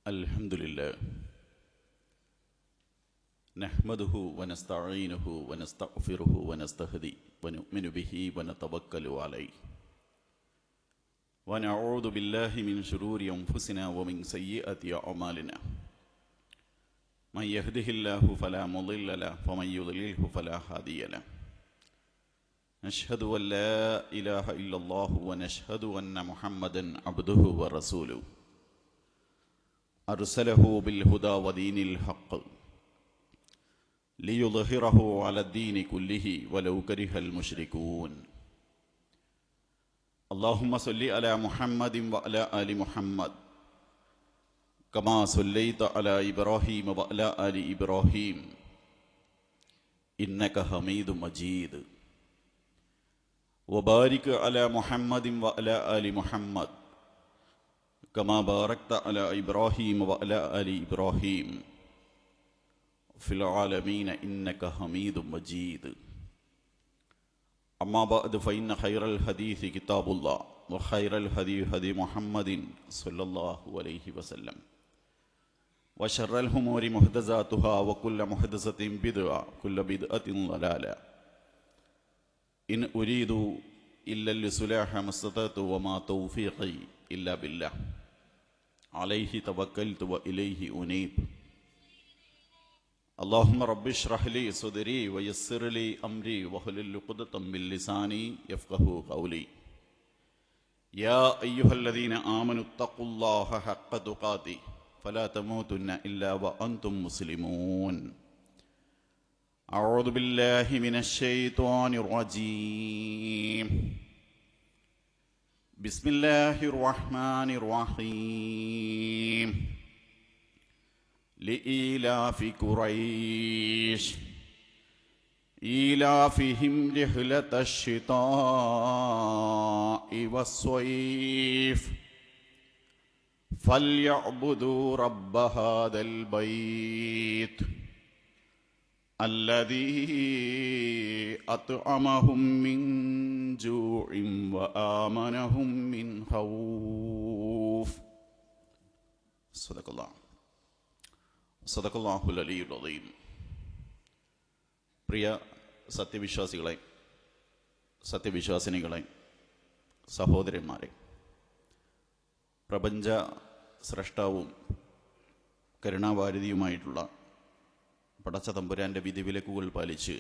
Alhamdulillah. Nahmaduhu wa nasta'inuhu wa nastaghfiruhu wa nastahdi wa nu'minu bihi wa natawakkalu alayhi. Wa na'udhu billahi min shururi anfusina wa min sayyiati a'malina. Man yahdihillahu fala mudilla lahu wa man yudlilhu fala hadiya lahu. Nashhadu an la ilaha illallah wa nashhadu anna Muhammadan abduhu wa rasuluhu. Arsalahu bil huda wa dinil haqq liyudhhirahu ala ad-din kullihi walau karihal mushrikun. Allahumma salli ala Muhammadin wa ala ali Muhammad kama sallaita ala Ibrahim wa ala ali Ibrahim innaka Hamidum Majid. Wa barik ala Muhammadin wa ala ali Muhammad kama barakta ala Ibrahim wa ala ali Ibrahim fil alamin innaka Hamidum Majid. Amma ba'd, fa inna khayral hadithi kitabullah wa khayral hadi hadi Muhammadin sallallahu alayhi wa sallam wa sharral umuri muhdathatuha wa kullu muhdathatin bid'ah kullu bid'atin dalalah. In uridu illa al-sulaha mastata'tu wa ma tawfiqi illa billah alayhi tawakkaltu wa ilayhi unib. Allahumma rabbi shrah li sadri wa yassir li amri wa hlul 'uqdatam min lisani yafqahu qawli. Ya ayyuhalladhina amanu ittaqullaha haqqa tuqatih fala tamutunna illa wa antum muslimun. A'udzu billahi minasy syaithanir rajim. Bismillahirrahmanirrahim. Li'ilafi Quraish ilafihim rihlatash shita'i was-sayf falyabudu rabba hadzal bait alladhi at'amahum min ju'in wa amanahum min khawf. സദഖല്ലാഹുൽ അലിയ്യുൽ അദീം. പ്രിയ സത്യവിശ്വാസികളെ, സത്യവിശ്വാസിനികളെ, സഹോദരന്മാരെ, പ്രപഞ്ച സ്രഷ്ടാവും കരുണാവാരിധിയുമായിട്ടുള്ള പടച്ച തമ്പുരാൻ്റെ വിധിവിലക്കുകൾ പാലിച്ച്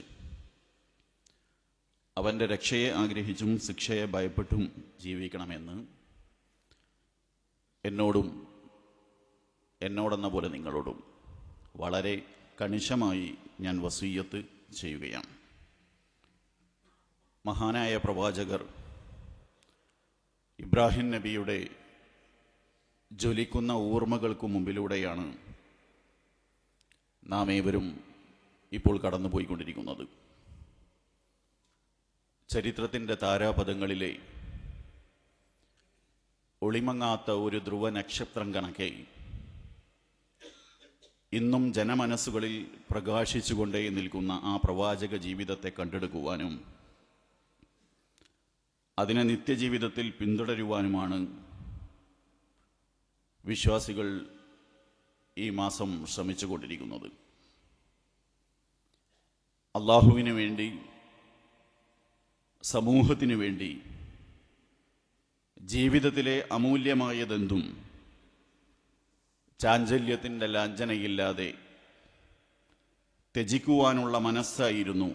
അവൻ്റെ രക്ഷയെ ആഗ്രഹിച്ചും ശിക്ഷയെ ഭയപ്പെട്ടും ജീവിക്കണമെന്ന് എന്നോടെന്ന പോലെ നിങ്ങളോടും വളരെ കണിശമായി ഞാൻ വസിയ്യത്ത് ചെയ്യുകയാണ്. മഹാനായ പ്രവാചകർ ഇബ്രാഹിം നബിയുടെ ജ്വലിക്കുന്ന ഓർമ്മകൾക്ക് മുമ്പിലൂടെയാണ് നാം ഏവരും ഇപ്പോൾ കടന്നുപോയിക്കൊണ്ടിരിക്കുന്നത്. ചരിത്രത്തിൻ്റെ താരാപഥങ്ങളിലെ ഒളിമങ്ങാത്ത ഒരു ധ്രുവ നക്ഷത്രം കണക്കെ ഇന്നും ജനമനസ്സുകളിൽ പ്രകാശിച്ചുകൊണ്ടേ നിൽക്കുന്ന ആ പ്രവാചക ജീവിതത്തെ കണ്ടെടുക്കുവാനും അതിനെ നിത്യജീവിതത്തിൽ പിന്തുടരുവാനുമാണ് വിശ്വാസികൾ ഈ മാസം ശ്രമിച്ചുകൊണ്ടിരിക്കുന്നത്. അള്ളാഹുവിന് വേണ്ടി, സമൂഹത്തിനു വേണ്ടി ജീവിതത്തിലെ അമൂല്യമായതെന്തും ചാഞ്ചല്യത്തിൻ്റെ ലാഞ്ചനയില്ലാതെ ത്യജിക്കുവാനുള്ള മനസ്സായിരുന്നു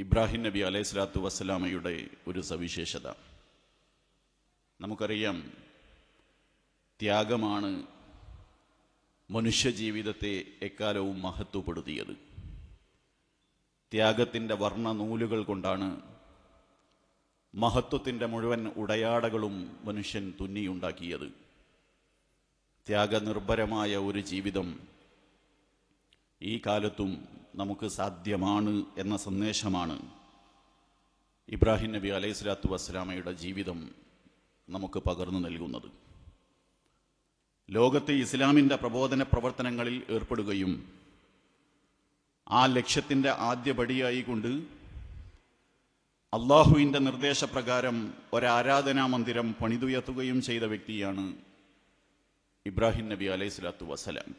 ഇബ്രാഹിം നബി അലൈഹി സ്വലാത്തു വസ്സലാമയുടെ ഒരു സവിശേഷത. നമുക്കറിയാം, ത്യാഗമാണ് മനുഷ്യജീവിതത്തെ എക്കാലവും മഹത്വപ്പെടുത്തിയത്. ത്യാഗത്തിൻ്റെ വർണ്ണനൂലുകൾ കൊണ്ടാണ് മഹത്വത്തിൻ്റെ മുഴുവൻ ഉടയാടകളും മനുഷ്യൻ തുന്നിയുണ്ടാക്കിയത്. ത്യാഗനിർഭരമായ ഒരു ജീവിതം ഈ കാലത്തും നമുക്ക് സാധ്യമാണ് എന്ന സന്ദേശമാണ് ഇബ്രാഹിം നബി അലൈഹി സ്വലാത്തു വസ്സലാമയുടെ ജീവിതം നമുക്ക് പകർന്നു നൽകുന്നത്. ലോകത്തെ ഇസ്ലാമിൻ്റെ പ്രബോധന പ്രവർത്തനങ്ങളിൽ ഏർപ്പെടുകയും ആ ലക്ഷ്യത്തിൻ്റെ ആദ്യപടിയായിക്കൊണ്ട് അള്ളാഹുവിൻ്റെ നിർദ്ദേശപ്രകാരം ഒരാരാധനാ മന്ദിരം പണിതുയർത്തുകയും ചെയ്ത വ്യക്തിയാണ് ഇബ്രാഹിം നബി അലൈഹി സ്വലാത്തു വസ്സലാം.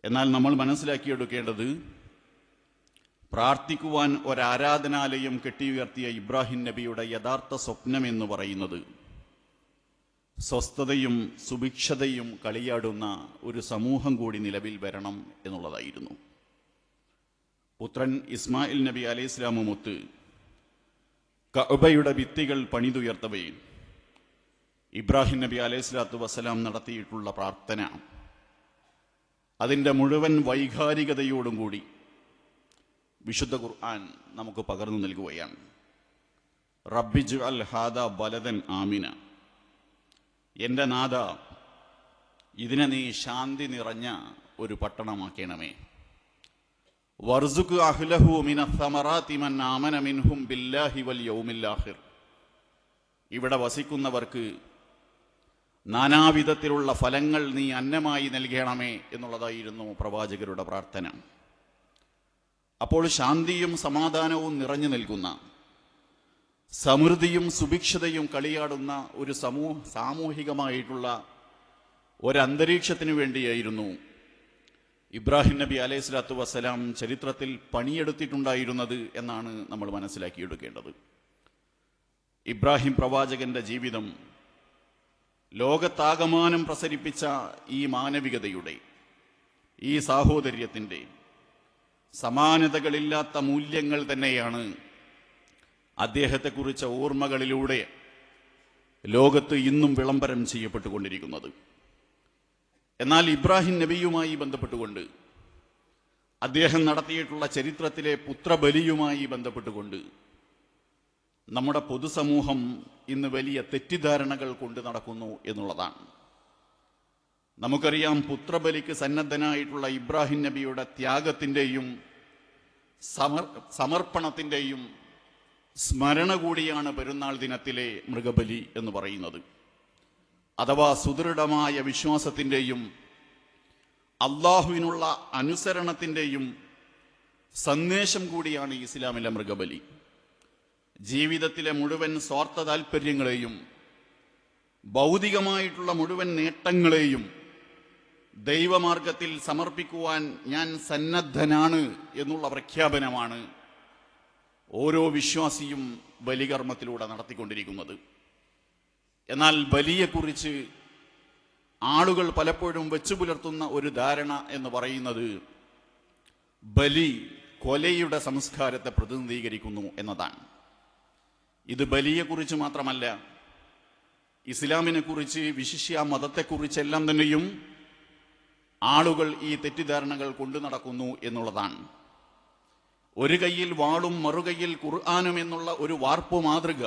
എന്നാൽ നമ്മൾ മനസ്സിലാക്കിയെടുക്കേണ്ടത്, പ്രാർത്ഥിക്കുവാൻ ഒരാരാധനാലയം കെട്ടിയുയർത്തിയ ഇബ്രാഹിം നബിയുടെ യഥാർത്ഥ സ്വപ്നം എന്ന് പറയുന്നത് സ്വസ്ഥതയും സുഭിക്ഷതയും കളിയാടുന്ന ഒരു സമൂഹം കൂടി നിലവിൽ വരണം എന്നുള്ളതായിരുന്നു. പുത്രൻ ഇസ്മായിൽ നബി അലൈഹി സ്വലാമുമൊത്ത് കഅബയുടെ ഭിത്തികൾ പണിതുയർത്തവേ ഇബ്രാഹിം നബി അലൈഹി സ്വലാത്തു വസ്സലാം നടത്തിയിട്ടുള്ള പ്രാർത്ഥന അതിൻ്റെ മുഴുവൻ വൈകാരികതയോടും കൂടി വിശുദ്ധ ഖുർആൻ നമുക്ക് പകർന്നു നൽകുകയാണ്. റബ്ബിജ്അൽ ഹാദാ ബലദൻ ആമിന, എൻ്റെ നാഥ, ഇതിനെ നീ ശാന്തി നിറഞ്ഞ ഒരു പട്ടണമാക്കണമേ. വർസുഖ് അഹ്ലഹു മിനസ്സമറാത്തി മൻ ആമന മിൻഹും ബില്ലാഹി വൽ യൗമിൽ ആഖിർ, ഇവിടെ വസിക്കുന്നവർക്ക് നാനാവിധത്തിലുള്ള ഫലങ്ങൾ നീ അന്നമായി നൽകണമേ എന്നുള്ളതായിരുന്നു പ്രവാചകരുടെ പ്രാർത്ഥന. അപ്പോൾ ശാന്തിയും സമാധാനവും നിറഞ്ഞു നിൽക്കുന്ന, സമൃദ്ധിയും സുഭിക്ഷതയും കളിയാടുന്ന ഒരു സാമൂഹികമായിട്ടുള്ള ഒരന്തരീക്ഷത്തിനു വേണ്ടിയായിരുന്നു ഇബ്രാഹിം നബി അലൈഹി സ്വലാത്തു വസ്സലാം ചരിത്രത്തിൽ പണിയെടുത്തിട്ടുണ്ടായിരുന്നത് എന്നാണ് നമ്മൾ മനസ്സിലാക്കിയെടുക്കേണ്ടത്. ഇബ്രാഹിം പ്രവാചകന്റെ ജീവിതം ലോകത്താകമാനം പ്രസരിപ്പിച്ച ഈ മാനവികതയുടെ, ഈ സാഹോദര്യത്തിൻ്റെ, സമാനതകളില്ലാത്ത മൂല്യങ്ങൾ തന്നെയാണ് അദ്ദേഹത്തെക്കുറിച്ച ഓർമ്മകളിലൂടെ ലോകത്ത് ഇന്നും വിളംബരം ചെയ്യപ്പെട്ടുകൊണ്ടിരിക്കുന്നത്. എന്നാൽ ഇബ്രാഹിം നബിയുമായി ബന്ധപ്പെട്ടുകൊണ്ട്, അദ്ദേഹം നടത്തിയിട്ടുള്ള ചരിത്രത്തിലെ പുത്രബലിയുമായി ബന്ധപ്പെട്ടുകൊണ്ട് നമ്മുടെ പൊതുസമൂഹം ഇന്ന് വലിയ തെറ്റിദ്ധാരണകൾ കൊണ്ട് നടക്കുന്നു എന്നുള്ളതാണ്. നമുക്കറിയാം, പുത്രബലിക്ക് സന്നദ്ധനായിട്ടുള്ള ഇബ്രാഹിം നബിയുടെ ത്യാഗത്തിൻ്റെയും സമർപ്പണത്തിൻ്റെയും സ്മരണ കൂടിയാണ് പെരുന്നാൾ ദിനത്തിലെ മൃഗബലി എന്ന് പറയുന്നത്. അഥവാ സുദൃഢമായ വിശ്വാസത്തിൻ്റെയും അള്ളാഹുവിനുള്ള അനുസരണത്തിൻ്റെയും സന്ദേശം കൂടിയാണ് ഇസ്ലാമിലെ മൃഗബലി. ജീവിതത്തിലെ മുഴുവൻ സ്വാർത്ഥ താൽപ്പര്യങ്ങളെയും ഭൗതികമായിട്ടുള്ള മുഴുവൻ നേട്ടങ്ങളെയും ദൈവമാർഗത്തിൽ സമർപ്പിക്കുവാൻ ഞാൻ സന്നദ്ധനാണ് എന്നുള്ള പ്രഖ്യാപനമാണ് ഓരോ വിശ്വാസിയും ബലികർമ്മത്തിലൂടെ നടത്തിക്കൊണ്ടിരിക്കുന്നത്. എന്നാൽ ബലിയെക്കുറിച്ച് ആളുകൾ പലപ്പോഴും വെച്ചു പുലർത്തുന്ന ഒരു ധാരണ എന്ന് പറയുന്നത് ബലി കൊലയുടെ സംസ്കാരത്തെ പ്രതിനിധീകരിക്കുന്നു എന്നതാണ്. ഇത് ബലിയെക്കുറിച്ച് മാത്രമല്ല, ഇസ്ലാമിനെ കുറിച്ച്, വിശിഷ്യ മതത്തെക്കുറിച്ചെല്ലാം തന്നെയും ആളുകൾ ഈ തെറ്റിദ്ധാരണകൾ കൊണ്ടു നടക്കുന്നു എന്നുള്ളതാണ്. ഒരു കയ്യിൽ വാളും മറുകൈയിൽ ഖുർആനും എന്നുള്ള ഒരു വാർപ്പ് മാതൃക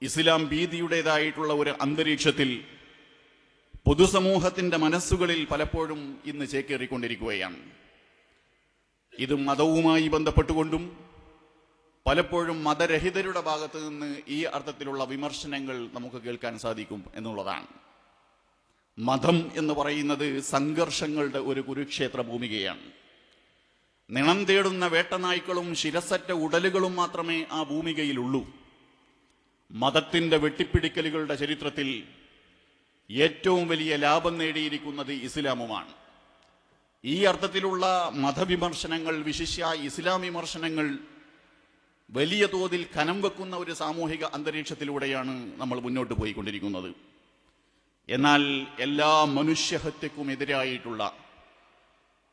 ഇസ്ലാം ഭീതിയുടേതായിട്ടുള്ള ഒരു അന്തരീക്ഷത്തിൽ പൊതുസമൂഹത്തിന്റെ മനസ്സുകളിൽ പലപ്പോഴും ഇന്ന് ചേക്കേറിക്കൊണ്ടിരിക്കുകയാണ്. ഇത് മതവുമായി ബന്ധപ്പെട്ടുകൊണ്ടും പലപ്പോഴും മതരഹിതരുടെ ഭാഗത്ത് നിന്ന് ഈ അർത്ഥത്തിലുള്ള വിമർശനങ്ങൾ നമുക്ക് കേൾക്കാൻ സാധിക്കും എന്നുള്ളതാണ്. മതം എന്ന് പറയുന്നത് സംഘർഷങ്ങളുടെ ഒരു കുരുക്ഷേത്ര ഭൂമികയാണ്. നിണം തേടുന്ന വേട്ടനായ്ക്കളും ശിരസറ്റ ഉടലുകളും മാത്രമേ ആ ഭൂമികയിലുള്ളൂ. മതത്തിന്റെ വെട്ടിപ്പിടിക്കലുകളുടെ ചരിത്രത്തിൽ ഏറ്റവും വലിയ ലാഭം നേടിയിരിക്കുന്നത് ഇസ്ലാമുമാണ്. ഈ അർത്ഥത്തിലുള്ള മതവിമർശനങ്ങൾ, വിശിഷ്യ ഇസ്ലാം വിമർശനങ്ങൾ വലിയ തോതിൽ കനം വെക്കുന്ന ഒരു സാമൂഹിക അന്തരീക്ഷത്തിലൂടെയാണ് നമ്മൾ മുന്നോട്ട് പോയിക്കൊണ്ടിരിക്കുന്നത്. എന്നാൽ എല്ലാ മനുഷ്യഹത്യക്കുമെതിരായിട്ടുള്ള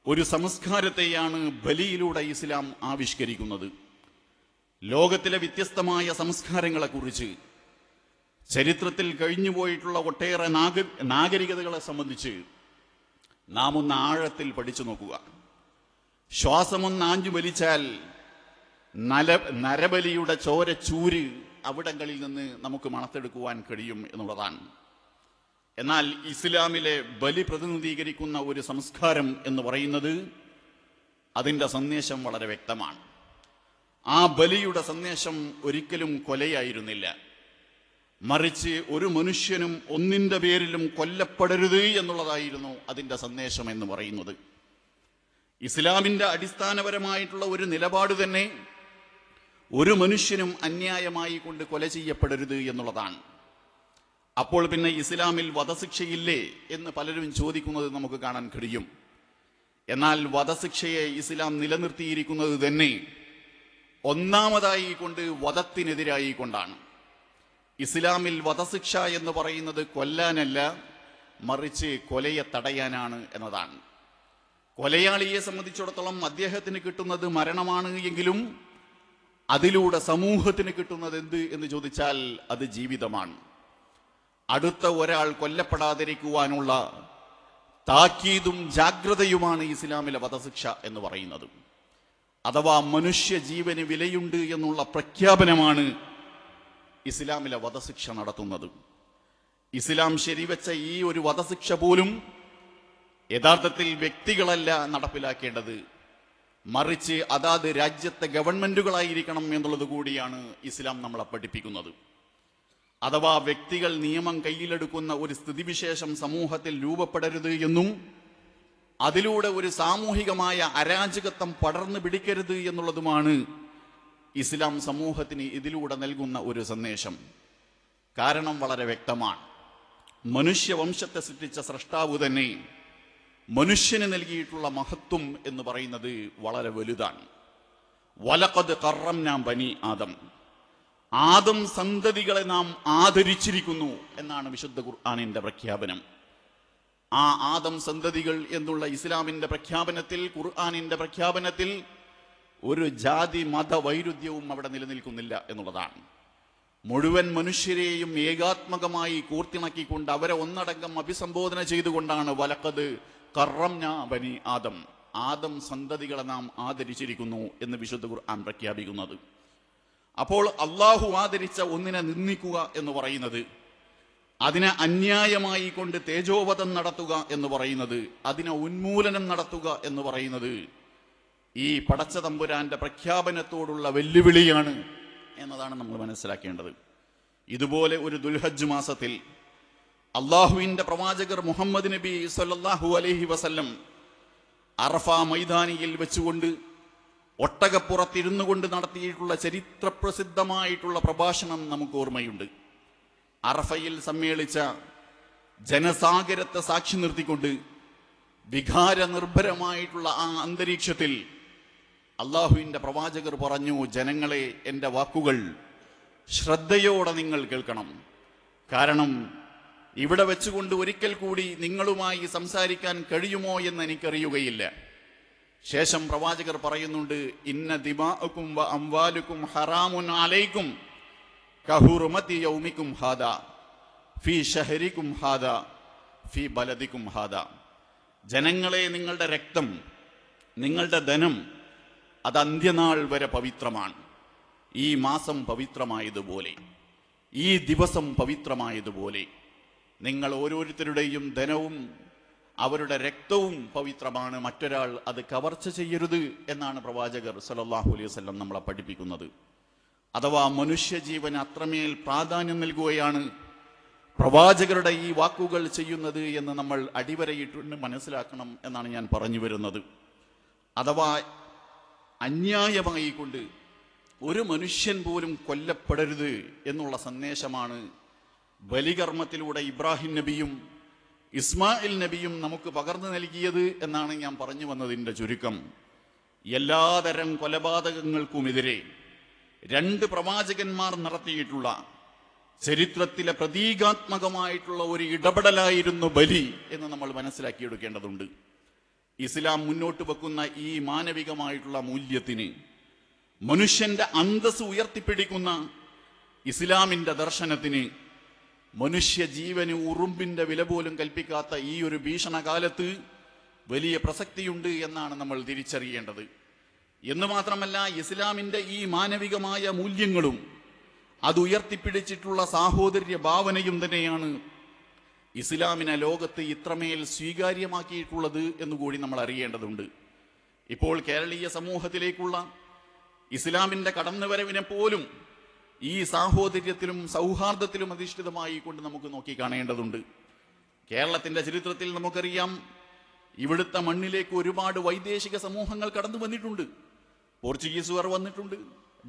ഒരു സംസ്കാരത്തെയാണ് ബലിയിലൂടെ ഇസ്ലാം ആവിഷ്കരിക്കുന്നത്. ലോകത്തിലെ വ്യത്യസ്തമായ സംസ്കാരങ്ങളെക്കുറിച്ച്, ചരിത്രത്തിൽ കഴിഞ്ഞുപോയിട്ടുള്ള ഒട്ടേറെ നാഗരികതകളെ സംബന്ധിച്ച് നാം ഒന്ന് ആഴത്തിൽ പഠിച്ചു നോക്കുക. ശ്വാസമൊന്ന് ആഞ്ഞു വലിച്ചാൽ നരബലിയുടെ ചോരച്ചൂര് അവിടങ്ങളിൽ നിന്ന് നമുക്ക് മണത്തെടുക്കുവാൻ കഴിയും എന്നുള്ളതാണ്. എന്നാൽ ഇസ്ലാമിലെ ബലി പ്രതിനിധീകരിക്കുന്ന ഒരു സംസ്കാരം എന്ന് പറയുന്നത് അതിൻ്റെ സന്ദേശം വളരെ വ്യക്തമാണ്. ആ ബലിയുടെ സന്ദേശം ഒരിക്കലും കൊലയായിരുന്നില്ല, മറിച്ച് ഒരു മനുഷ്യനും ഒന്നിൻ്റെ പേരിലും കൊല്ലപ്പെടരുത് എന്നുള്ളതായിരുന്നു അതിൻ്റെ സന്ദേശം എന്ന് പറയുന്നത്. ഇസ്ലാമിൻ്റെ അടിസ്ഥാനപരമായിട്ടുള്ള ഒരു നിലപാട് തന്നെ ഒരു മനുഷ്യനും അന്യായമായി കൊണ്ട് കൊല ചെയ്യപ്പെടരുത് എന്നുള്ളതാണ്. അപ്പോൾ പിന്നെ ഇസ്ലാമിൽ വധശിക്ഷയില്ലേ എന്ന് പലരും ചോദിക്കുന്നത് നമുക്ക് കാണാൻ കഴിയും. എന്നാൽ വധശിക്ഷയെ ഇസ്ലാം നിലനിർത്തിയിരിക്കുന്നത് തന്നെ ഒന്നാമതായി കൊണ്ട് വധത്തിനെതിരായി കൊണ്ടാണ്. ഇസ്ലാമിൽ വധശിക്ഷ എന്ന് പറയുന്നത് കൊല്ലാനല്ല, മറിച്ച് കൊലയെ തടയാനാണ് എന്നതാണ്. കൊലയാളിയെ സംബന്ധിച്ചിടത്തോളം അദ്ദേഹത്തിന് കിട്ടുന്നത് മരണമാണ് എങ്കിലും അതിലൂടെ സമൂഹത്തിന് കിട്ടുന്നത് എന്ത് എന്ന് ചോദിച്ചാൽ അത് ജീവിതമാണ്. അടുത്ത ഒരാൾ കൊല്ലപ്പെടാതിരിക്കുവാനുള്ള താക്കീതും ജാഗ്രതയുമാണ് ഇസ്ലാമിലെ വധശിക്ഷ എന്ന് പറയുന്നത്. അഥവാ മനുഷ്യ ജീവന് വിലയുണ്ട് എന്നുള്ള പ്രഖ്യാപനമാണ് ഇസ്ലാമിലെ വധശിക്ഷ നടത്തുന്നത്. ഇസ്ലാം ശരിവെച്ച ഈ ഒരു വധശിക്ഷ പോലും യഥാർത്ഥത്തിൽ വ്യക്തികളല്ല നടപ്പിലാക്കേണ്ടത്, മറിച്ച് അതാത് രാജ്യത്തെ ഗവൺമെന്റുകളായിരിക്കണം എന്നുള്ളത് കൂടിയാണ് ഇസ്ലാം നമ്മളെ പഠിപ്പിക്കുന്നത്. അഥവാ വ്യക്തികൾ നിയമം കയ്യിലെടുക്കുന്ന ഒരു സ്ഥിതിവിശേഷം സമൂഹത്തിൽ രൂപപ്പെടരുത് എന്നും അതിലൂടെ ഒരു സാമൂഹികമായ അരാജകത്വം പടർന്നു പിടിക്കരുത് എന്നുള്ളതുമാണ് ഇസ്ലാം സമൂഹത്തിന് ഇതിലൂടെ നൽകുന്ന ഒരു സന്ദേശം. കാരണം വളരെ വ്യക്തമാണ്. മനുഷ്യവംശത്തെ സൃഷ്ടിച്ച സ്രഷ്ടാവ് തന്നെ മനുഷ്യന് നൽകിയിട്ടുള്ള മഹത്വം എന്ന് പറയുന്നത് വളരെ വലുതാണ്. വലഖദ് കറംനാ ബനി ആദം, ആദം സന്തതികളെ നാം ആദരിച്ചിരിക്കുന്നു എന്നാണ് വിശുദ്ധ ഖുർആനിന്റെ പ്രഖ്യാപനം. ആ ആദം സന്തതികൾ എന്നുള്ള ഇസ്ലാമിന്റെ പ്രഖ്യാപനത്തിൽ, ഖുർആനിന്റെ പ്രഖ്യാപനത്തിൽ ഒരു ജാതി മത വൈരുദ്ധ്യവും അവിടെ നിലനിൽക്കുന്നില്ല എന്നുള്ളതാണ്. മുഴുവൻ മനുഷ്യരെയും ഏകാത്മകമായി കൂർത്തിണക്കിക്കൊണ്ട് അവരെ ഒന്നടങ്കം അഭിസംബോധന ചെയ്തുകൊണ്ടാണ് വലഖദ് കറംനാ ബനി ആദം, ആദം സന്തതികളെ നാം ആദരിച്ചിരിക്കുന്നു എന്ന് വിശുദ്ധ ഖുർആൻ പ്രഖ്യാപിക്കുന്നത്. അപ്പോൾ അള്ളാഹു ആദരിച്ച ഒന്നിനെ നിന്ദിക്കുക എന്ന് പറയുന്നത്, അതിനെ അന്യായമായി കൊണ്ട് തേജോവധം നടത്തുക എന്ന് പറയുന്നത്, അതിനെ ഉന്മൂലനം നടത്തുക എന്ന് പറയുന്നത് ഈ പടച്ച തമ്പുരാന്റെ പ്രഖ്യാപനത്തോടുള്ള വെല്ലുവിളിയാണ് എന്നതാണ് നമ്മൾ മനസ്സിലാക്കേണ്ടത്. ഇതുപോലെ ഒരു ദുൽഹജ്ജ് മാസത്തിൽ അള്ളാഹുവിന്റെ പ്രവാചകർ മുഹമ്മദ് നബി സല്ലല്ലാഹു അലൈഹി വസല്ലം അറഫ മൈതാനിയിൽ വെച്ചുകൊണ്ട് ഒട്ടകപ്പുറത്തിരുന്നു കൊണ്ട് നടത്തിയിട്ടുള്ള ചരിത്രപ്രസിദ്ധമായിട്ടുള്ള പ്രഭാഷണം നമുക്ക് ഓർമ്മയുണ്ട്. അറഫയിൽ സമ്മേളിച്ച ജനസാഗരത്തെ സാക്ഷി നിർത്തിക്കൊണ്ട് വികാരനിർഭരമായിട്ടുള്ള ആ അന്തരീക്ഷത്തിൽ അള്ളാഹുവിന്റെ പ്രവാചകർ പറഞ്ഞു, ജനങ്ങളെ, എൻ്റെ വാക്കുകൾ ശ്രദ്ധയോടെ നിങ്ങൾ കേൾക്കണം. കാരണം ഇവിടെ വെച്ചുകൊണ്ട് ഒരിക്കൽ കൂടി നിങ്ങളുമായി സംസാരിക്കാൻ കഴിയുമോ എന്ന് എനിക്കറിയുകയില്ല. ശേഷം പ്രവാചകർ പറയുന്നുണ്ട്, ഇന്ന ദിമാഅക്കും വ അംവാലുക്കും ഹറാമുൻ അലൈക്കും കഹുറുമതി യൗമിക്കും ഹാദാ ഫീ ഷഹരിക്കും ഹാദാ ഫീ ബലദിക്കും ഹാദാ. ജനങ്ങളെ, നിങ്ങളുടെ രക്തം, നിങ്ങളുടെ ധനം അത് അന്ത്യനാൾ വരെ പവിത്രമാണ്. ഈ മാസം പവിത്രമായതുപോലെ, ഈ ദിവസം പവിത്രമായതുപോലെ നിങ്ങൾ ഓരോരുത്തരുടെയും ധനവും അവരുടെ രക്തവും പവിത്രമാണ്. മറ്റൊരാൾ അത് കവർച്ച ചെയ്യരുത് എന്നാണ് പ്രവാചകർ സല്ലല്ലാഹു അലൈഹി വസല്ലം നമ്മളെ പഠിപ്പിക്കുന്നത്. അഥവാ മനുഷ്യജീവന് അത്രമേൽ പ്രാധാന്യം നൽകുകയാണ് പ്രവാചകരുടെ ഈ വാക്കുകൾ ചെയ്യുന്നത് എന്ന് നമ്മൾ അടിവരയിട്ട് മനസ്സിലാക്കണം എന്നാണ് ഞാൻ പറഞ്ഞു വരുന്നത്. അഥവാ അന്യായമായി കൊണ്ട് ഒരു മനുഷ്യൻ പോലും കൊല്ലപ്പെടരുത് എന്നുള്ള സന്ദേശമാണ് ബലികർമ്മത്തിലൂടെ ഇബ്രാഹിം നബിയും ഇസ്മായിൽ നബിയും നമുക്ക് പകർന്നു നൽകിയത് എന്നാണ് ഞാൻ പറഞ്ഞു വന്നതിൻ്റെ ചുരുക്കം. എല്ലാതരം കൊലപാതകങ്ങൾക്കുമെതിരെ രണ്ട് പ്രവാചകന്മാർ നടത്തിയിട്ടുള്ള ചരിത്രത്തിലെ പ്രതീകാത്മകമായിട്ടുള്ള ഒരു ഇടപെടലായിരുന്നു ബലി എന്ന് നമ്മൾ മനസ്സിലാക്കിയെടുക്കേണ്ടതുണ്ട്. ഇസ്ലാം മുന്നോട്ട് വെക്കുന്ന ഈ മാനവികമായിട്ടുള്ള മൂല്യത്തിന്, മനുഷ്യന്റെ അന്തസ് ഉയർത്തിപ്പിടിക്കുന്ന ഇസ്ലാമിന്റെ ദർശനത്തിന്, മനുഷ്യ ജീവന് ഉറുമ്പിന്റെ വില പോലും കൽപ്പിക്കാത്ത ഈ ഒരു ഭീഷണകാലത്ത് വലിയ പ്രസക്തിയുണ്ട് എന്നാണ് നമ്മൾ തിരിച്ചറിയേണ്ടത്. എന്ന് മാത്രമല്ല, ഇസ്ലാമിന്റെ ഈ മാനവികമായ മൂല്യങ്ങളും അത് ഉയർത്തിപ്പിടിച്ചിട്ടുള്ള സാഹോദര്യ ഭാവനയും തന്നെയാണ് ഇസ്ലാമിനെ ലോകത്ത് ഇത്രമേൽ സ്വീകാര്യമാക്കിയിട്ടുള്ളത് എന്നുകൂടി നമ്മൾ അറിയേണ്ടതുണ്ട്. ഇപ്പോൾ കേരളീയ സമൂഹത്തിലേക്കുള്ള ഇസ്ലാമിന്റെ കടന്നുവരവിനെ പോലും ഈ സാഹോദര്യത്തിലും സൗഹാർദ്ദത്തിലും അധിഷ്ഠിതമായി കൊണ്ട് നമുക്ക് നോക്കി കാണേണ്ടതുണ്ട്. കേരളത്തിന്റെ ചരിത്രത്തിൽ നമുക്കറിയാം, ഇവിടുത്തെ മണ്ണിലേക്ക് ഒരുപാട് വൈദേശിക സമൂഹങ്ങൾ കടന്നു വന്നിട്ടുണ്ട്. പോർച്ചുഗീസുകാർ വന്നിട്ടുണ്ട്,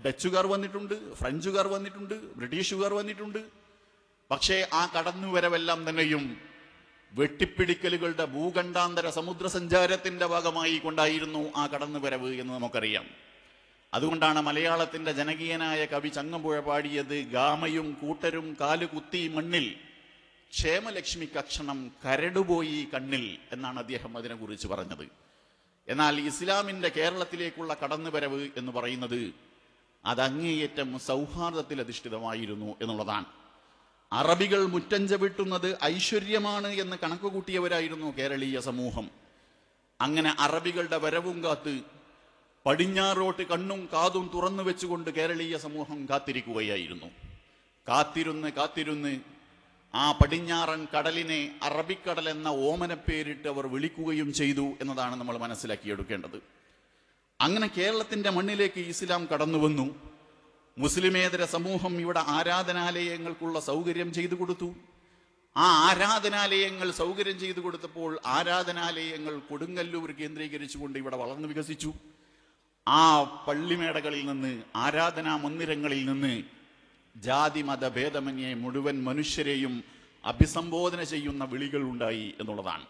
ഡച്ചുകാർ വന്നിട്ടുണ്ട്, ഫ്രഞ്ചുകാർ വന്നിട്ടുണ്ട്, ബ്രിട്ടീഷുകാർ വന്നിട്ടുണ്ട്. പക്ഷേ ആ കടന്നുവരവെല്ലാം തന്നെയും വെട്ടിപ്പിടിക്കലുകളുടെ ഭൂഖണ്ഡാന്തര സമുദ്ര സഞ്ചാരത്തിന്റെ ഭാഗമായി കൊണ്ടായിരുന്നു ആ കടന്നുവരവ് എന്ന് നമുക്കറിയാം. അതുകൊണ്ടാണ് മലയാളത്തിന്റെ ജനകീയനായ കവി ചങ്ങമ്പുഴ പാടിയത് ഗാമയും കൂട്ടരും കാലുകുത്തി മണ്ണിൽ ക്ഷേമലക്ഷ്മി കക്ഷണം കരടുപോയി കണ്ണിൽ എന്നാണ് അദ്ദേഹം അതിനെക്കുറിച്ച് പറഞ്ഞത്. എന്നാൽ ഇസ്ലാമിന്റെ കേരളത്തിലേക്കുള്ള കടന്നുവരവ് എന്ന് പറയുന്നത് അത് അങ്ങേയറ്റം സൗഹാർദ്ദത്തിൽ അധിഷ്ഠിതമായിരുന്നു എന്നുള്ളതാണ്. അറബികൾ മുറ്റം ചവിട്ടുന്നത് ഐശ്വര്യമാണ് എന്ന് കണക്കുകൂട്ടിയവരായിരുന്നു കേരളീയ സമൂഹം. അങ്ങനെ അറബികളുടെ വരവും കാത്ത് പടിഞ്ഞാറോട്ട് കണ്ണും കാതും തുറന്നു വെച്ചുകൊണ്ട് കേരളീയ സമൂഹം കാത്തിരിക്കുകയായിരുന്നു. കാത്തിരുന്ന് ആ പടിഞ്ഞാറൻ കടലിനെ അറബിക്കടൽ എന്ന ഓമനപ്പേരിട്ട് അവർ വിളിക്കുകയും ചെയ്തു എന്നതാണ് നമ്മൾ മനസ്സിലാക്കിയെടുക്കേണ്ടത്. അങ്ങനെ കേരളത്തിന്റെ മണ്ണിലേക്ക് ഇസ്ലാം കടന്നു വന്നു. മുസ്ലിമേതര സമൂഹം ഇവിടെ ആരാധനാലയങ്ങൾക്കുള്ള സൗകര്യം ചെയ്തു കൊടുത്തു. ആ ആരാധനാലയങ്ങൾ സൗകര്യം ചെയ്തു കൊടുത്തപ്പോൾ ആരാധനാലയങ്ങൾ കൊടുങ്ങല്ലൂർ കേന്ദ്രീകരിച്ചുകൊണ്ട് ഇവിടെ വളർന്നു വികസിച്ചു. ആ പള്ളിമേടകളിൽ നിന്ന്, ആരാധനാ മന്ദിരങ്ങളിൽ നിന്ന് ജാതി മത ഭേദമന്യേ മുഴുവൻ മനുഷ്യരെയും അഭിസംബോധന ചെയ്യുന്ന വിളികൾ ഉണ്ടായി എന്നുള്ളതാണ്.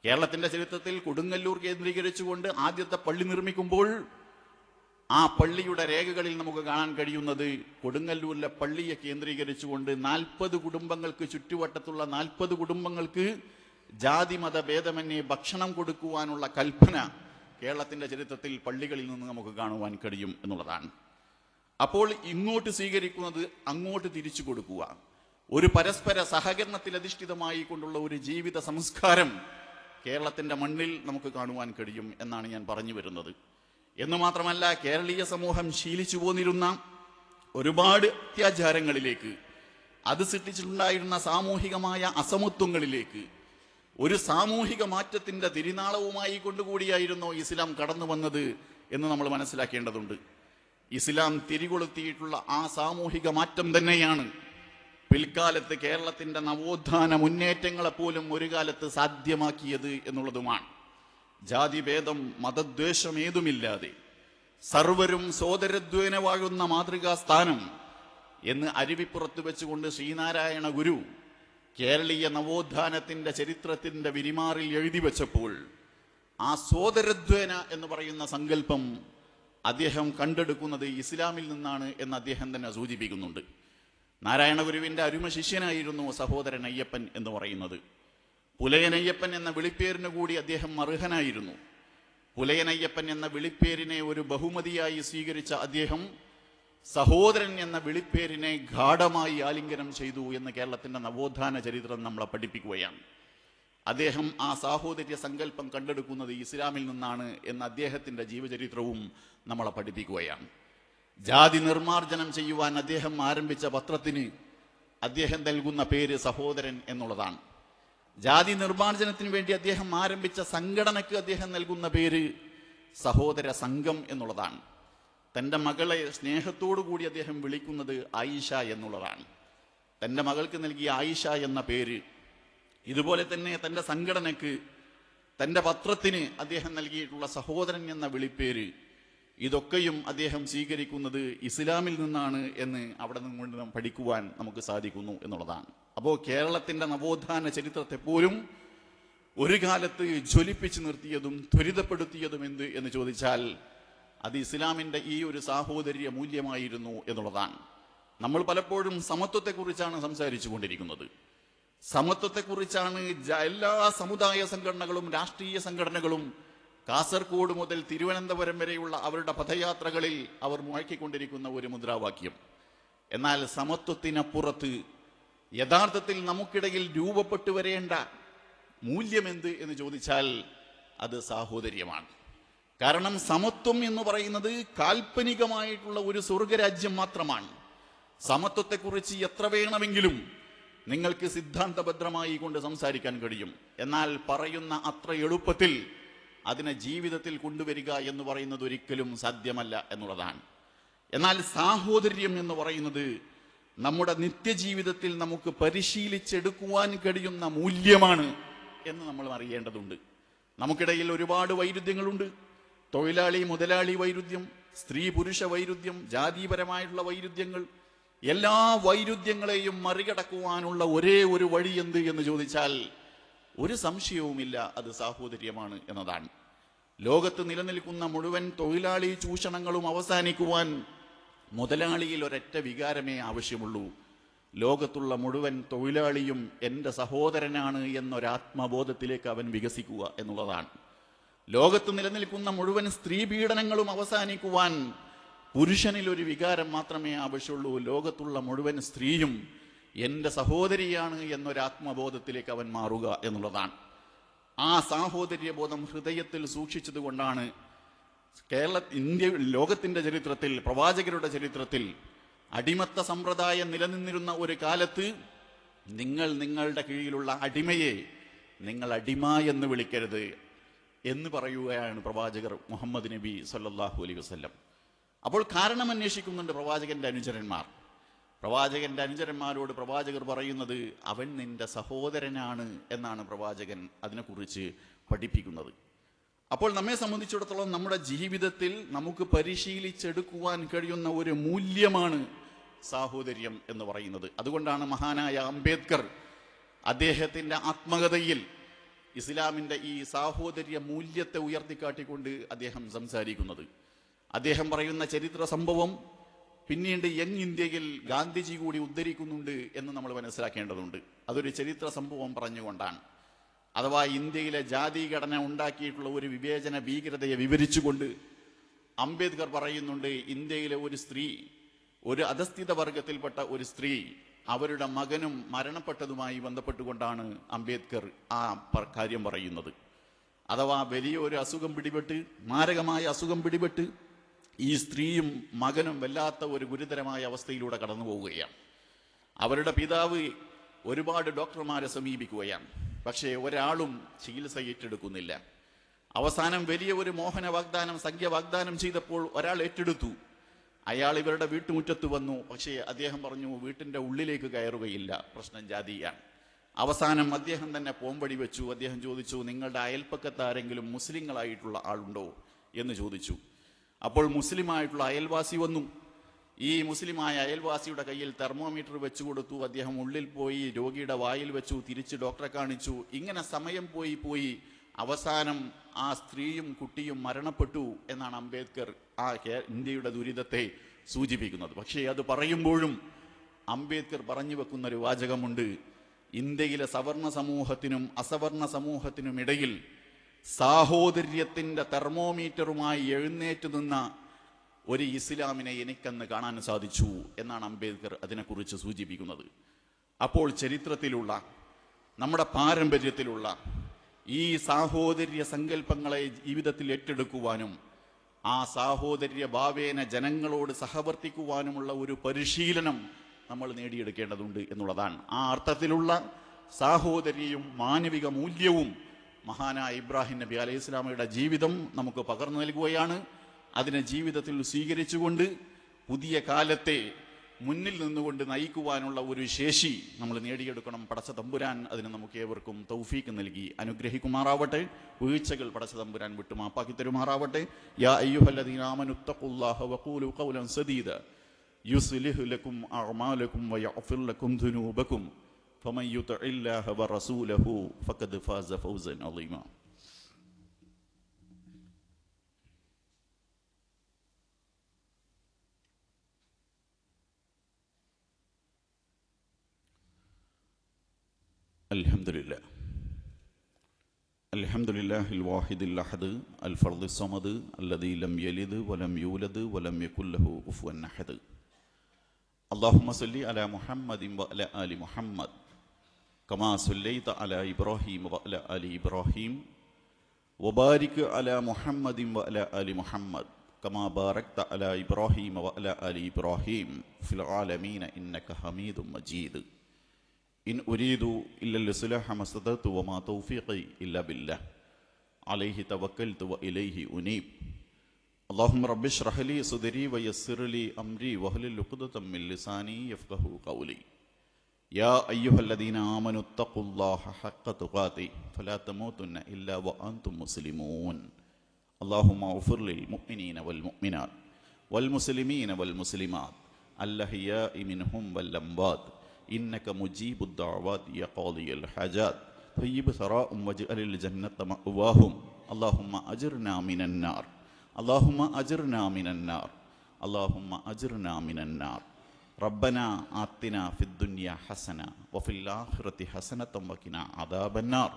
കേരളത്തിന്റെ ചരിത്രത്തിൽ കൊടുങ്ങല്ലൂർ കേന്ദ്രീകരിച്ചുകൊണ്ട് ആദ്യത്തെ പള്ളി നിർമ്മിക്കുമ്പോൾ ആ പള്ളിയുടെ രേഖകളിൽ നമുക്ക് കാണാൻ കഴിയുന്നത് കൊടുങ്ങല്ലൂരിലെ പള്ളിയെ കേന്ദ്രീകരിച്ചുകൊണ്ട് 40 കുടുംബങ്ങൾക്ക്, ചുറ്റുവട്ടത്തുള്ള 40 കുടുംബങ്ങൾക്ക് ജാതി മത ഭേദമന്യേ ഭക്ഷണം കൊടുക്കുവാനുള്ള കൽപ്പന കേരളത്തിന്റെ ചരിത്രത്തിൽ പള്ളികളിൽ നിന്ന് നമുക്ക് കാണുവാൻ കഴിയും എന്നുള്ളതാണ്. അപ്പോൾ ഇങ്ങോട്ട് സ്വീകരിക്കുന്നത് അങ്ങോട്ട് തിരിച്ചു കൊടുക്കുക, ഒരു പരസ്പര സഹകരണത്തിൽ അധിഷ്ഠിതമായി കൊണ്ടുള്ള ഒരു ജീവിത സംസ്കാരം കേരളത്തിന്റെ മണ്ണിൽ നമുക്ക് കാണുവാൻ കഴിയും എന്നാണ് ഞാൻ പറഞ്ഞു വരുന്നത്. എന്ന് മാത്രമല്ല, കേരളീയ സമൂഹം ശീലിച്ചു പോന്നിരുന്ന ഒരുപാട് അത്യാചാരങ്ങളിലേക്ക്, അത് സൃഷ്ടിച്ചിട്ടുണ്ടായിരുന്ന സാമൂഹികമായ അസമത്വങ്ങളിലേക്ക് ഒരു സാമൂഹിക മാറ്റത്തിന്റെ തിരുനാളവുമായി കൊണ്ടുകൂടിയായിരുന്നു ഇസ്ലാം കടന്നു വന്നത് എന്ന് നമ്മൾ മനസ്സിലാക്കേണ്ടതുണ്ട്. ഇസ്ലാം തിരികൊളുത്തിയിട്ടുള്ള ആ സാമൂഹിക മാറ്റം തന്നെയാണ് പിൽക്കാലത്ത് കേരളത്തിന്റെ നവോത്ഥാന മുന്നേറ്റങ്ങളെപ്പോലും ഒരു കാലത്ത് സാധ്യമാക്കിയത് എന്നുള്ളതുമാണ്. ജാതിഭേദം മതദ്വേഷം ഏതുമില്ലാതെ സർവരും സോദരദ്വേന വാഴുന്ന മാതൃകാ സ്ഥാനം എന്ന് അരുവിപ്പുറത്ത് വെച്ചുകൊണ്ട് ശ്രീനാരായണ ഗുരു കേരളീയ നവോത്ഥാനത്തിന്റെ ചരിത്രത്തിന്റെ വിരിമാറിൽ എഴുതി വെച്ചപ്പോൾ ആ സോദരദ്വേന എന്ന് പറയുന്ന സങ്കല്പം അദ്ദേഹം കണ്ടെടുക്കുന്നത് ഇസ്ലാമിൽ നിന്നാണ് എന്ന് അദ്ദേഹം തന്നെ സൂചിപ്പിക്കുന്നുണ്ട്. നാരായണ ഗുരുവിന്റെ അരുമ ശിഷ്യനായിരുന്നു സഹോദരൻ അയ്യപ്പൻ എന്ന് പറയുന്നത്. പുലയനയ്യപ്പൻ എന്ന വിളിപ്പേരിന് കൂടി അദ്ദേഹം അർഹനായിരുന്നു. പുലയനയ്യപ്പൻ എന്ന വിളിപ്പേരിനെ ഒരു ബഹുമതിയായി സ്വീകരിച്ച അദ്ദേഹം സഹോദരൻ എന്ന വിളിപ്പേരിനെ ഗാഢമായി ആലിംഗനം ചെയ്തു എന്ന് കേരളത്തിന്റെ നവോത്ഥാന ചരിത്രം നമ്മളെ പഠിപ്പിക്കുകയാണ്. അദ്ദേഹം ആ സാഹോദര്യ സങ്കല്പം കണ്ടെടുക്കുന്നത് ഇസ്ലാമിൽ നിന്നാണ് എന്ന അദ്ദേഹത്തിന്റെ ജീവചരിത്രവും നമ്മളെ പഠിപ്പിക്കുകയാണ്. ജാതി നിർമാർജനം ചെയ്യുവാൻ അദ്ദേഹം ആരംഭിച്ച പത്രത്തിന് അദ്ദേഹം നൽകുന്ന പേര് സഹോദരൻ എന്നുള്ളതാണ്. ജാതി നിർമാർജനത്തിന് വേണ്ടി അദ്ദേഹം ആരംഭിച്ച സംഘടനയ്ക്ക് അദ്ദേഹം നൽകുന്ന പേര് സഹോദര സംഘം എന്നുള്ളതാണ്. തൻ്റെ മകളെ സ്നേഹത്തോടു കൂടി അദ്ദേഹം വിളിക്കുന്നത് ആയിഷ എന്നുള്ളതാണ്. തൻ്റെ മകൾക്ക് നൽകിയ ആയിഷ എന്ന പേര്, ഇതുപോലെ തന്നെ തൻ്റെ സംഘടനയ്ക്ക്, തൻ്റെ പത്രത്തിന് അദ്ദേഹം നൽകിയിട്ടുള്ള സഹോദരൻ എന്ന വിളിപ്പേര്, ഇതൊക്കെയും അദ്ദേഹം സ്വീകരിക്കുന്നത് ഇസ്ലാമിൽ നിന്നാണ് എന്ന് അവിടെ നിന്നുകൊണ്ട് നാം പഠിക്കുവാൻ നമുക്ക് സാധിക്കുന്നു എന്നുള്ളതാണ്. അപ്പോൾ കേരളത്തിന്റെ നവോത്ഥാന ചരിത്രത്തെ പോലും ഒരു കാലത്ത് ജ്വലിപ്പിച്ചു നിർത്തിയതും ത്വരിതപ്പെടുത്തിയതും എന്ത് എന്ന് ചോദിച്ചാൽ അത് ഇസ്ലാമിന്റെ ഈ ഒരു സാഹോദര്യ മൂല്യമായിരുന്നു എന്നുള്ളതാണ്. നമ്മൾ പലപ്പോഴും സമത്വത്തെക്കുറിച്ചാണ് സംസാരിച്ചു കൊണ്ടിരിക്കുന്നത്. സമത്വത്തെക്കുറിച്ചാണ് എല്ലാ സമുദായ സംഘടനകളും രാഷ്ട്രീയ സംഘടനകളും കാസർഗോഡ് മുതൽ തിരുവനന്തപുരം വരെയുള്ള അവരുടെ പദയാത്രകളിൽ അവർ മുഴക്കിക്കൊണ്ടിരിക്കുന്ന ഒരു മുദ്രാവാക്യം. എന്നാൽ സമത്വത്തിനപ്പുറത്ത് യഥാർത്ഥത്തിൽ നമുക്കിടയിൽ രൂപപ്പെട്ടു വരേണ്ട മൂല്യമെന്ത് എന്ന് ചോദിച്ചാൽ അത് സാഹോദര്യമാണ്. കാരണം സമത്വം എന്ന് പറയുന്നത് കാൽപ്പനികമായിട്ടുള്ള ഒരു സ്വർഗരാജ്യം മാത്രമാണ്. സമത്വത്തെക്കുറിച്ച് എത്ര വേണമെങ്കിലും നിങ്ങൾക്ക് സിദ്ധാന്തഭദ്രമായി കൊണ്ട് സംസാരിക്കാൻ കഴിയും. എന്നാൽ പറയുന്ന അത്ര എളുപ്പത്തിൽ അതിനെ ജീവിതത്തിൽ കൊണ്ടുവരിക എന്ന് പറയുന്നത് ഒരിക്കലും സാധ്യമല്ല എന്നുള്ളതാണ്. എന്നാൽ സാഹോദര്യം എന്ന് പറയുന്നത് നമ്മുടെ നിത്യജീവിതത്തിൽ നമുക്ക് പരിശീലിച്ചെടുക്കുവാൻ കഴിയുന്ന മൂല്യമാണ് എന്ന് നമ്മൾ അറിയേണ്ടതുണ്ട്. നമുക്കിടയിൽ ഒരുപാട് വൈരുദ്ധ്യങ്ങളുണ്ട്. തൊഴിലാളി മുതലാളി വൈരുദ്ധ്യം, സ്ത്രീ പുരുഷ വൈരുദ്ധ്യം, ജാതിപരമായിട്ടുള്ള വൈരുദ്ധ്യങ്ങൾ, എല്ലാ വൈരുദ്ധ്യങ്ങളെയും മറികടക്കുവാനുള്ള ഒരേ ഒരു വഴി എന്ത് എന്ന് ചോദിച്ചാൽ ഒരു സംശയവുമില്ല, അത് സാഹോദര്യമാണ് എന്നതാണ്. ലോകത്ത് നിലനിൽക്കുന്ന മുഴുവൻ തൊഴിലാളി ചൂഷണങ്ങളും അവസാനിക്കുവാൻ മുതലാളിയിൽ ഒരൊറ്റ വികാരമേ ആവശ്യമുള്ളൂ. ലോകത്തുള്ള മുഴുവൻ തൊഴിലാളിയും എൻ്റെ സഹോദരനാണ് എന്നൊരാത്മബോധത്തിലേക്ക് അവൻ വികസിക്കുക എന്നുള്ളതാണ്. ലോകത്ത് നിലനിൽക്കുന്ന മുഴുവൻ സ്ത്രീ പീഡനങ്ങളും അവസാനിക്കുവാൻ പുരുഷനിൽ ഒരു വികാരം മാത്രമേ ആവശ്യമുള്ളൂ. ലോകത്തുള്ള മുഴുവൻ സ്ത്രീയും എൻ്റെ സഹോദരിയാണ് എന്നൊരാത്മബോധത്തിലേക്ക് അവൻ മാറുക എന്നുള്ളതാണ്. ആ സാഹോദര്യബോധം ഹൃദയത്തിൽ സൂക്ഷിച്ചതുകൊണ്ടാണ് ലോകത്തിൻ്റെ ചരിത്രത്തിൽ, പ്രവാചകരുടെ ചരിത്രത്തിൽ അടിമത്ത സമ്പ്രദായം നിലനിന്നിരുന്ന ഒരു കാലത്ത് നിങ്ങളുടെ കീഴിലുള്ള അടിമയെ നിങ്ങൾ അടിമ എന്ന് വിളിക്കരുത് എന്ന് പറയുകയാണ് പ്രവാചകർ മുഹമ്മദ് നബി സല്ലല്ലാഹു അലൈഹി വസല്ലം. അപ്പോൾ കാരണം അന്വേഷിക്കുന്നുണ്ട് പ്രവാചകന്റെ അനുചരന്മാരോട് പ്രവാചകർ പറയുന്നത് അവൻ നിന്റെ സഹോദരനാണ് എന്നാണ് പ്രവാചകൻ അതിനെക്കുറിച്ച് പഠിപ്പിക്കുന്നത്. അപ്പോൾ നമ്മെ സംബന്ധിച്ചിടത്തോളം നമ്മുടെ ജീവിതത്തിൽ നമുക്ക് പരിശീലിച്ചെടുക്കുവാൻ കഴിയുന്ന ഒരു മൂല്യമാണ് സാഹോദര്യം എന്ന് പറയുന്നത്. അതുകൊണ്ടാണ് മഹാനായ അംബേദ്കർ അദ്ദേഹത്തിൻ്റെ ആത്മകഥയിൽ ഇസ്ലാമിൻ്റെ ഈ സാഹോദര്യ മൂല്യത്തെ ഉയർത്തിക്കാട്ടിക്കൊണ്ട് അദ്ദേഹം സംസാരിക്കുന്നത്. അദ്ദേഹം പറയുന്ന ചരിത്ര സംഭവം പിന്നീട് യങ് ഇന്ത്യയിൽ ഗാന്ധിജി കൂടി ഉദ്ധരിക്കുന്നുണ്ട് എന്ന് നമ്മൾ മനസ്സിലാക്കേണ്ടതുണ്ട്. അതൊരു ചരിത്ര സംഭവം പറഞ്ഞുകൊണ്ടാണ്. അഥവാ ഇന്ത്യയിലെ ജാതിഘടന ഉണ്ടാക്കിയിട്ടുള്ള ഒരു വിവേചന ഭീകരതയെ വിവരിച്ചുകൊണ്ട് അംബേദ്കർ പറയുന്നുണ്ട്, ഇന്ത്യയിലെ ഒരു സ്ത്രീ, ഒരു അധസ്ഥിത വർഗത്തിൽപ്പെട്ട ഒരു സ്ത്രീ, അവരുടെ മകനും മരണപ്പെട്ടതുമായി ബന്ധപ്പെട്ടുകൊണ്ടാണ് അംബേദ്കർ ആ കാര്യം പറയുന്നത്. അഥവാ വലിയൊരു അസുഖം പിടിപെട്ട്, മാരകമായ അസുഖം പിടിപെട്ട് ഈ സ്ത്രീയും മകനും വല്ലാത്ത ഒരു ഗുരുതരമായ അവസ്ഥയിലൂടെ കടന്നു പോവുകയാണ്. അവരുടെ പിതാവ് ഒരുപാട് ഡോക്ടർമാരെ സമീപിക്കുകയാണ്. പക്ഷേ ഒരാളും ചികിത്സ ഏറ്റെടുക്കുന്നില്ല. അവസാനം വലിയ ഒരു മോഹന വാഗ്ദാനം, സംഖ്യ വാഗ്ദാനം ചെയ്തപ്പോൾ ഒരാൾ ഏറ്റെടുത്തു. അയാൾ ഇവരുടെ വീട്ടുമുറ്റത്ത് വന്നു. പക്ഷേ അദ്ദേഹം പറഞ്ഞു വീട്ടിൻ്റെ ഉള്ളിലേക്ക് കയറുകയില്ല, പ്രശ്നം ജാതിയാണ്. അവസാനം അദ്ദേഹം തന്നെ പോംവഴി വെച്ചു. അദ്ദേഹം ചോദിച്ചു, നിങ്ങളുടെ അയൽപ്പക്കത്ത് ആരെങ്കിലും മുസ്ലിങ്ങളായിട്ടുള്ള ആളുണ്ടോ എന്ന് ചോദിച്ചു. അപ്പോൾ മുസ്ലിമായിട്ടുള്ള അയൽവാസി വന്നു. ഈ മുസ്ലിമായ അയൽവാസിയുടെ കയ്യിൽ തെർമോമീറ്റർ വെച്ചു കൊടുത്തു. അദ്ദേഹം ഉള്ളിൽ പോയി രോഗിയുടെ വായിൽ വെച്ചു, തിരിച്ച് ഡോക്ടറെ കാണിച്ചു. ഇങ്ങനെ സമയം പോയി അവസാനം ആ സ്ത്രീയും കുട്ടിയും മരണപ്പെട്ടു എന്നാണ് അംബേദ്കർ ആ ഇന്ത്യയുടെ ദുരിതത്തെ സൂചിപ്പിക്കുന്നത്. പക്ഷേ അത് പറയുമ്പോഴും അംബേദ്കർ പറഞ്ഞു വെക്കുന്ന ഒരു വാചകമുണ്ട്, ഇന്ത്യയിലെ സവർണ സമൂഹത്തിനും അസവർണ സമൂഹത്തിനും ഇടയിൽ സാഹോദര്യത്തിൻ്റെ തെർമോമീറ്ററുമായി എഴുന്നേറ്റ് നിന്ന ഒരു ഇസ്ലാമിനെ എനിക്കന്ന് കാണാൻ സാധിച്ചു എന്നാണ് അംബേദ്കർ അതിനെക്കുറിച്ച് സൂചിപ്പിക്കുന്നത്. അപ്പോൾ ചരിത്രത്തിലുള്ള, നമ്മുടെ പാരമ്പര്യത്തിലുള്ള ഈ സാഹോദര്യ സങ്കല്പങ്ങളെ ജീവിതത്തിൽ ഏറ്റെടുക്കുവാനും ആ സാഹോദര്യ ഭാവേന ജനങ്ങളോട് സഹവർത്തിക്കുവാനുമുള്ള ഒരു പരിശീലനം നമ്മൾ നേടിയെടുക്കേണ്ടതുണ്ട് എന്നുള്ളതാണ്. ആ അർത്ഥത്തിലുള്ള സാഹോദര്യവും മാനവിക മൂല്യവും മഹാനായ ഇബ്രാഹിം നബി അലൈഹി ഇസ്ലാമയുടെ ജീവിതം നമുക്ക് പകർന്നു നൽകുകയാണ്. അതിനെ ജീവിതത്തിൽ സ്വീകരിച്ചുകൊണ്ട് പുതിയ കാലത്തെ മുന്നിൽ നിന്നുകൊണ്ട് നയിക്കുവാനുള്ള ഒരു ശേഷി നമ്മൾ നേടിയെടുക്കണം. പടച്ച തമ്പുരാൻ അതിന് നമുക്ക് ഏവർക്കും തൗഫീക്ക് നൽകി അനുഗ്രഹിക്കുമാറാവട്ടെ. വീഴ്ചകൾ പടച്ച തമ്പുരാൻ വിട്ടു മാപ്പാക്കി തരുമാറാവട്ടെ. യാ അയ്യുഹല്ലദീന ആമനു തഖുല്ലാഹ വഖൂലു ഖൗലൻ സദീദ യുസ്ലിഹു ലക്കും അഅമാലക്കും വയഗ്ഫിർ ലക്കും ദുനൂബക്കും ഫമൻ യുതിഇല്ലാഹ വറസൂലഹു ഫഖദ് ഫാസ ഫൗസൻ അളീമ. അൽഹംദുലില്ലാഹിൽ വാഹിദിൽ അഹദ് അൽ ഫർദിസ് സമദ് അല്ലദീ ലം യലിദ് വലം യൂലദ് വലം യകുൽ ലഹു കുഫുവൻ അഹദ്. അല്ലാഹുമ്മ സല്ലി അലാ മുഹമ്മദിൻ വഅലാ ആലി മുഹമ്മദ് കമാ സല്ലൈത അലാ ഇബ്രാഹീം വഅലാ ആലി ഇബ്രാഹീം വബാരിക് അലാ മുഹമ്മദിൻ വഅലാ ആലി മുഹമ്മദ് കമാ ബാരക്ത അലാ ഇബ്രാഹീം വഅലാ ആലി ഇബ്രാഹീം ഫിൽ ആലമീന ഇന്നക ഹമീദും മജീദ്. ഇൻ ഉരീദു ഇല്ലൽ ഇസ്ലാഹ മസ്തതഅതു വമാ തൗഫീഖി ഇല്ലാ ബില്ലാഹ് അലൈഹി തവക്കൽതു വഇലൈഹി ഉനീബ്. അല്ലാഹുമ്മ റബ്ബി ഇശ്റഹ് ലി സദ്രി വയസ്സിർ ലി അംരി വഹ്ലുൽ ഉഖ്ദതം മിൻ ലിസാനി യഫ്ഖഹു ഖൗലി. യാ അയ്യുഹല്ലദീന ആമനു തഖുല്ലാഹ ഹഖ്ക തുഖാതി ഫലാ തമൂതുന്ന ഇല്ലാ വഅൻതും മുസ്ലിമൂൻ. അല്ലാഹുമ്മഗ്ഫിർ ലിൽ മുഅ്മിനീന വൽ മുഅ്മിനാത്ത് വൽ മുസ്ലിമീന വൽ മുസ്ലിമാത്ത് الأحياء منهم والأموات إنك مجيب الدعوات يا قاضي الحاجات طيب ثراء واجعل الجنة مأواهم اللهم أجرنا من النار اللهم أجرنا من النار اللهم أجرنا من النار ربنا آتنا في الدنيا حسنة وفي الآخرة حسنة وقنا عذاب النار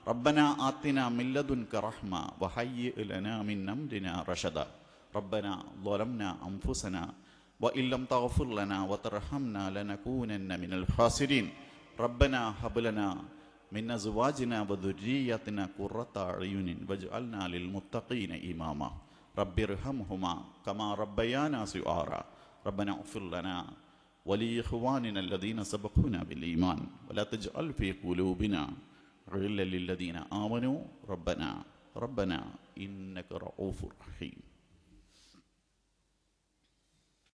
ربنا آتنا من لدنك رحمة وهيئ لنا من أمرنا رشدا ربنا ظلمنا أنفسنا وإن لم تغفر لنا وترحمنا لنكونن من الخاسرين ربنا هب لنا من أزواجنا وذرياتنا قرة أعين واجعلنا للمتقين إماما رب ارحمهما كما ربيانا صغارا ربنا اغفر لنا ولإخواننا الذين سبقونا بالإيمان ولا تجعل في قلوبنا غلا للذين آمنوا ربنا إنك رؤوف رحيم